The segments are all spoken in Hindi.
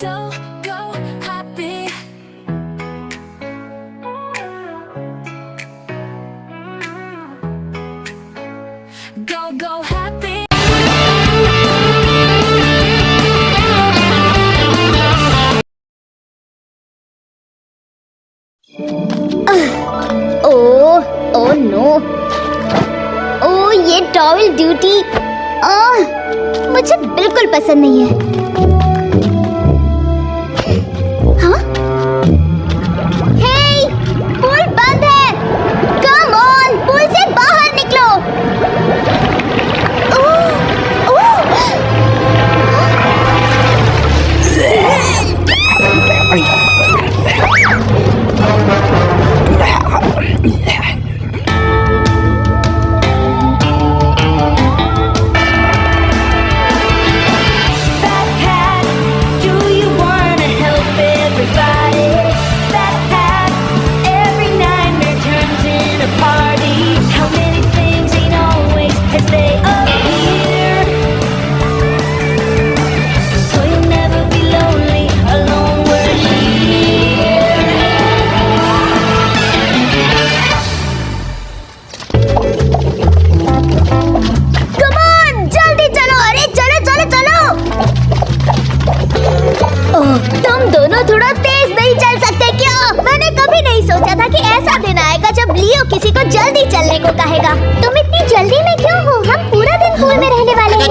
Don't go happy. Go happy. Oh no, oh ये टॉवल ड्यूटी मुझे बिल्कुल पसंद नहीं है। हाँ? हे, पूल बंद है। कम ऑन, पूल से बाहर निकलो। ओह, ओह। तुम दोनों थोड़ा तेज नहीं चल सकते क्या? मैंने कभी नहीं सोचा था कि ऐसा दिन आएगा जब लियो किसी को जल्दी चलने को कहेगा। तुम इतनी जल्दी में क्यों हो? हम पूरा दिन पूल में रहने वाले हैं।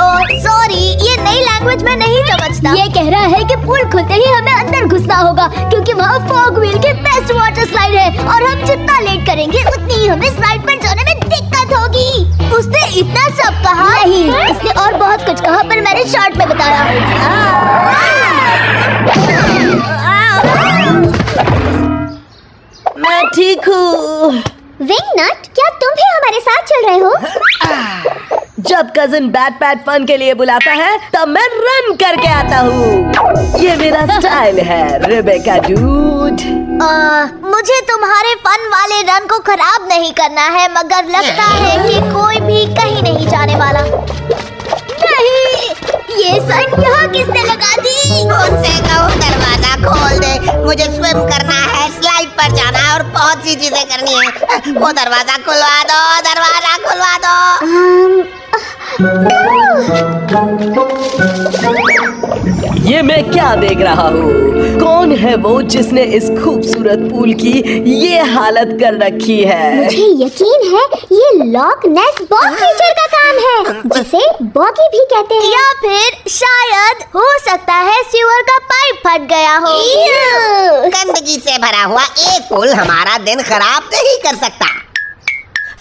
ओह सॉरी, ये नई लैंग्वेज में नहीं समझता। ये कह रहा है कि पूल खुलते ही हमें अंदर घुसना होगा क्योंकि वहाँ फॉग व्हील की बेस्ट वाटर स्लाइड है और हम जितना लेट करेंगे उतनी ही हमें स्लाइड पर जाने में दिक्कत होगी। उसने इतना सब कहा? नहीं, उसने और बहुत कुछ कहा पर मैंने शॉर्ट में बताया। मैं ठीक हूँ। विंगनट, क्या तुम भी हमारे साथ चल रहे हो? जब कजिन बैट पैट फन के लिए बुलाता है तब मैं रन करके आता हूँ। ये मेरा स्टाइल है रेबेका डूड। मुझे तुम्हारे फन वाले रन को खराब नहीं करना है, मगर लगता है कि कोई भी कहीं नहीं जाने वाला। नहीं, ये सन यहाँ किसने लगा दी? उनसे कहो दरवाजा खोल दे। मुझे स्विम करना है, स्लाइड पर जाना है और बहुत सी चीजें करनी है। वो दरवाजा खुलवा दो, दरवाजा खुलवा दो। ये मैं क्या देख रहा हूँ? कौन है वो जिसने इस खूबसूरत पूल की ये हालत कर रखी है? मुझे यकीन है ये लॉक नेस बॉग क्रीचर का काम है, जिसे बॉगी भी कहते हैं। या फिर शायद हो सकता है सीवर का पाइप फट गया हो। गंदगी से भरा हुआ एक पूल हमारा दिन खराब नहीं कर सकता।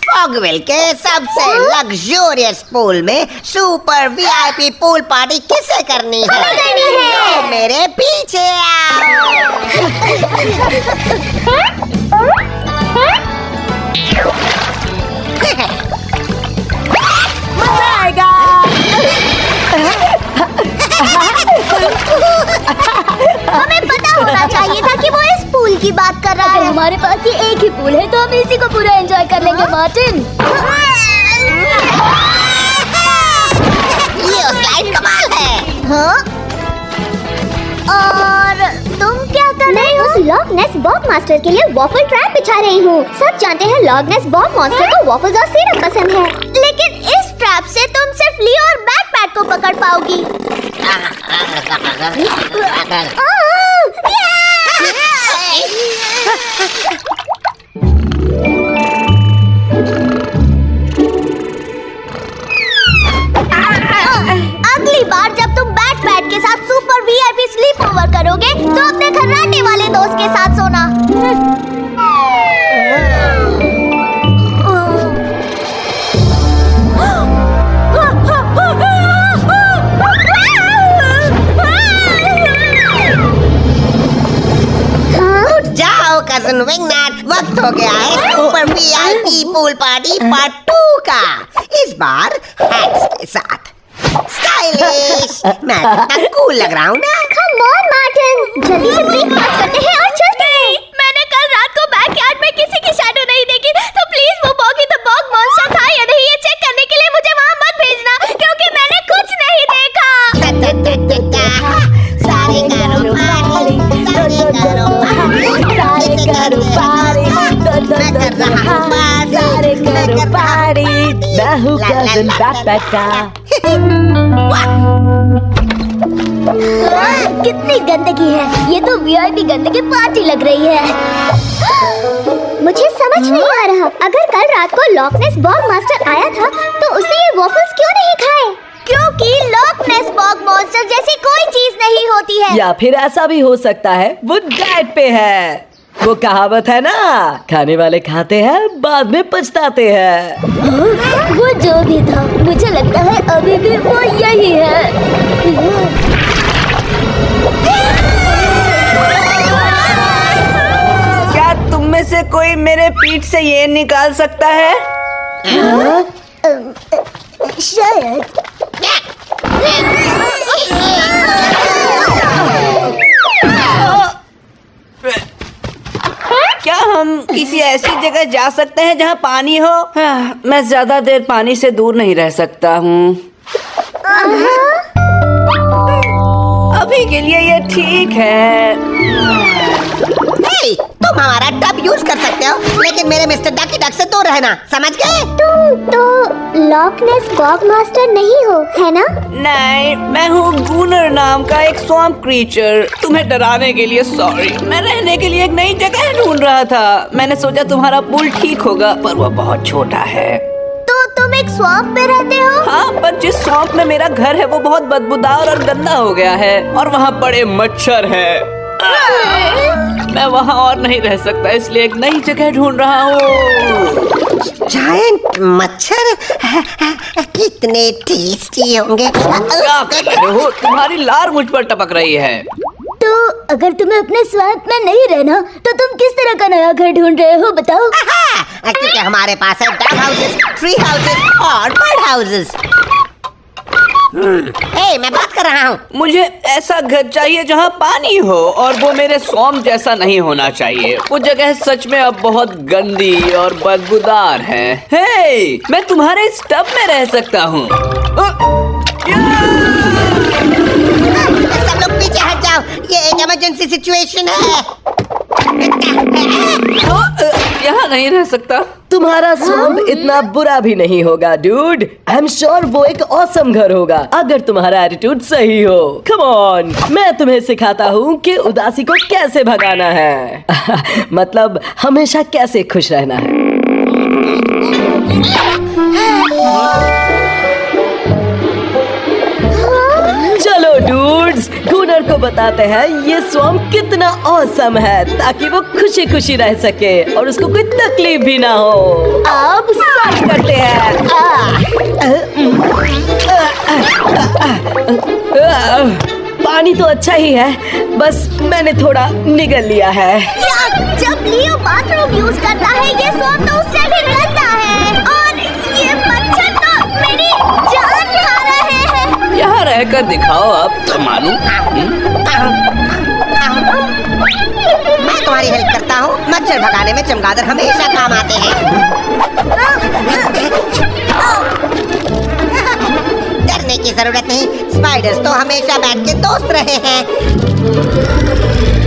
फॉगविल के सबसे लग्जूरियस पूल में सुपर वीआईपी पूल पार्टी किसे करनी है? तो मेरे पीछे आओ। मजा आएगा। हमें पता होना चाहिए था कि वो इस पूल की बात कर रहा है। हमारे पास ये एक ही पूल है तो हम इसी को पूरा एंजॉय कर लेंगे। मार्टिन, ये स्लाइड कमाल है। हाँ? और तुम क्या कर रहे हो? उस लॉक नेस बॉग मास्टर के लिए वॉफल ट्रैप बिछा रही हूँ। सब जानते हैं लॉक नेस बॉग मास्टर को वॉफल्स और सिरप पसंद है, लेकिन इस ट्रैप से तुम सिर्फ लियो और बैकपैक को पकड़ पाओगी। अगली बार जब तुम बैकपैक के साथ सुपर वीआईपी स्लीप ओवर करोगे तो अपने खर्राटे वाले दोस्त के साथ सोना। जाओ कजिन विंगनट, वक्त हो गया है super VIP pool party part 2 का। इस बार हैट्स के साथ स्टाइलिश। मैं कितना कूल लग रहा हूँ ना? Come on, Martin, जल्दी से ब्रेकफास्ट करते हैं और चलते हैं। मैंने कल रात को बैकयार्ड में किसी की शैडो नहीं देखी, तो प्लीज वो बॉगी द बॉग मॉन्स्टर था या नहीं ये चेक करने के लिए मुझे वहाँ मत भेजना क्योंकि मैंने कुछ नहीं देखा। सारे करो पारी, सारे करो पारी, सारे करो पारी, मैं कर रहा हूँ बाजी, सारे करो पारी, मैं हूँ कज़न बैकपैक का। कितनी गंदगी है, ये तो वीआईपी गंदगी पार्टी लग रही है। मुझे समझ नहीं आ रहा, अगर कल रात को लॉकनेस बॉग मास्टर आया था तो उसने ये वॉफल्स क्यों नहीं खाए? क्योंकि लॉकनेस बॉग मॉन्स्टर जैसी कोई चीज नहीं होती है। या फिर ऐसा भी हो सकता है वो डाइट पे है। वो कहावत है ना, खाने वाले खाते हैं बाद में पछताते हैं। वो जो भी था, मुझे लगता है अभी भी वो यही है। क्या तुम में से कोई मेरे पीठ से ये निकाल सकता है? शायद। क्या हम किसी ऐसी जगह जा सकते हैं जहाँ पानी हो? मैं ज्यादा देर पानी से दूर नहीं रह सकता हूँ। अभी के लिए ये ठीक है। हे, तुम हमारा टब यूज कर सकते हो, लेकिन मेरे मिस्टर डकी डक से दूर रहना, समझ गए? तुम तो लॉकनेस बॉग मास्टर नहीं हो, है ना? नहीं, मैं हूँ गूनर नाम का एक स्वैम्प क्रीचर। तुम्हें डराने के लिए सॉरी। मैं रहने के लिए एक नई जगह ढूंढ रहा था। मैंने सोचा तुम्हारा पूल ठीक होगा, पर वो बहुत छोटा है। तो तुम एक स्वैम्प में रहते हो? हाँ, पर जिस स्वैम्प में मेरा घर है वो बहुत बदबूदार और गंदा हो गया है, और वहाँ बड़े मच्छर हैं। मैं वहाँ और नहीं रह सकता, इसलिए एक नई जगह ढूंढ रहा हूँ। जायंट मच्छर कितने टेस्टी होंगे। क्या कर रहे हो? तुम्हारी लार मुझ पर टपक रही है। तो अगर तुम्हें अपने स्वैम्प में नहीं रहना तो तुम किस तरह का नया घर ढूंढ रहे हो, बताओ? क्योंकि हमारे पास है डॉग हाउसेस, ट्री हाउसेस और बर्ड हाउसेस। हे, मैं बात कर रहा हूँ। मुझे ऐसा घर चाहिए जहाँ पानी हो, और वो मेरे स्वैम्प जैसा नहीं होना चाहिए। वो जगह सच में अब बहुत गंदी और बदबूदार है। हे, मैं तुम्हारे इस टब में रह सकता हूँ। सब लोग पीछे हट जाओ, ये एक इमरजेंसी सिचुएशन है। यहाँ नहीं रह सकता। तुम्हारा स्वैम्प इतना बुरा भी नहीं होगा डूड। आई एम श्योर वो एक ऑसम घर होगा अगर तुम्हारा एटीट्यूड सही हो। कम ऑन, मैं तुम्हें सिखाता हूँ कि उदासी को कैसे भगाना है। मतलब हमेशा कैसे खुश रहना है। चलो डूड्स, गूनर को बताते हैं ये स्वैम्प कितना ऑसम है, ताकि वो खुशी खुशी रह सके और उसको कोई तकलीफ भी ना हो। अब स्टार्ट करते हैं। पानी तो अच्छा ही है, बस मैंने थोड़ा निगल लिया है। यार, जब लियो बाथरूम यूज करता है ये स्वैम्प तो उससे भी गंदा है, और ये मच्छर तो मेरी जान खा रहे हैं। यहाँ रहकर दिखाओ अब तो मालूम। मैं तुम्हारी हेल्प करता हूँ। मच्छर भगाने में चमगादड़ हमेशा काम आते हैं। डरने की जरूरत नहीं, स्पाइडर्स तो हमेशा बैठ के दोस्त रहे हैं।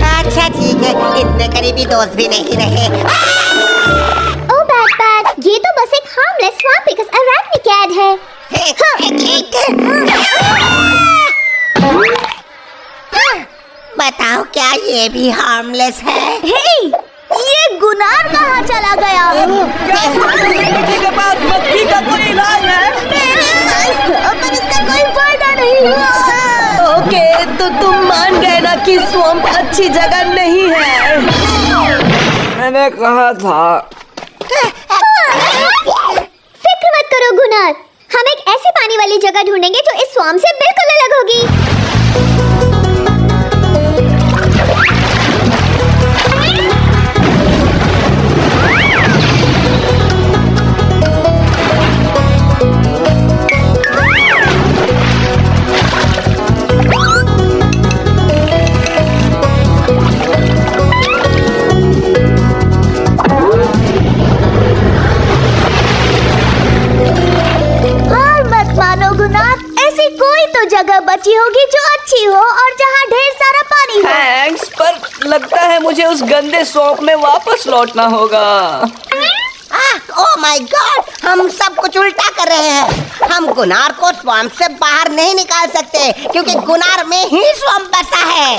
अच्छा ठीक है, इतने करीबी दोस्त भी नहीं रहे। ओ बैकपैक, ये तो बस एक हार्मलेस स्वाम्पिकस अराक्निकैड है। बताओ, क्या ये भी हार्मलेस है? हे, ये गुनार कहाँ चला गया? किसी के पास मक्खी का कोई इलाज है? पर इसका कोई फायदा नहीं हुआ। ओके, तो तुम मान गए ना कि स्वैम्प अच्छी जगह नहीं है। मैंने कहा था। फिक्र मत करो गुनार, हम एक ऐसी पानी वाली जगह ढूंढेंगे जो इस स्वैम्प से बिल्कुल अलग होगी। जगह बची होगी अच्छी हो और जहाँ ढेर सारा पानी हो। थैंक्स, पर लगता है मुझे उस गंदे स्वैम्प में वापस लौटना होगा। ओह माय गॉड, हम सब कुछ उल्टा कर रहे हैं। हम गुनार को स्वैम्प से बाहर नहीं निकाल सकते क्योंकि गुनार में ही स्वैम्प बसा है।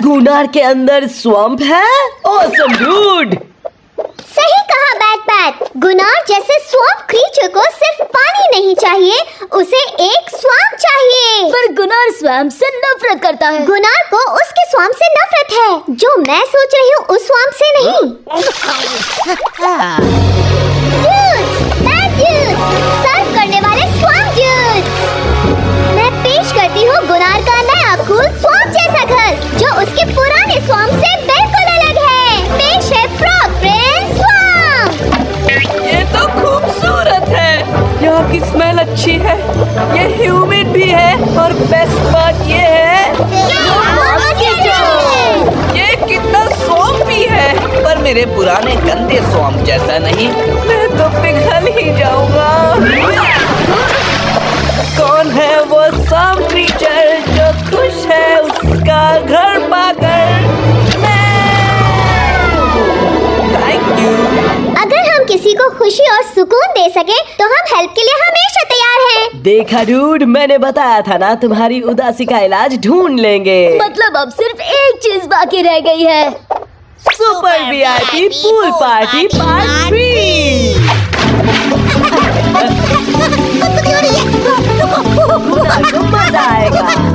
गुनार के अंदर स्वैम्प है? Awesome dude. सही कहा बैकपैक। गुनार जैसे स्वैम्प क्रीचर को सिर्फ पानी नहीं चाहिए, उसे एक स्वैम्प चाहिए। पर गुनार स्वैम्प से नफरत करता है। गुनार को उसके स्वैम्प से नफरत है, जो मैं सोच रही हूँ उस स्वैम्प से नहीं। Dudes, bad dudes, सर्व करने वाले स्वैम्प dudes। मैं पेश करती हूँ गुनार का नया कूल स्वैम्प जैसा घर, जो उसके पुराने स्वैम्प से बिल्कुल अलग है। पेश है फ्रॉग प्रिंस स्वैम्प। ये तो खूबसूरत है। यहाँ की स्मेल अच्छी है, ये ह्यूमिड भी है, और बेस्ट बात ये है ये कितना स्वाम्पी है, पर मेरे पुराने गंदे स्वैम्प जैसा नहीं। मैं तो पिघल ही जाऊंगा। कौन है वो स्वैम्प क्रीचर जो खुश है उसका घर पाकर? Thank you. अगर हम किसी को खुशी और सुकून दे सके तो हम हेल्प के लिए हमेशा तैयार हैं। देखा डूड, मैंने बताया था ना, तुम्हारी उदासी का इलाज ढूंढ लेंगे। मतलब अब सिर्फ एक चीज बाकी रह गई है। Super VIP pool party part 3। मजा आएगा।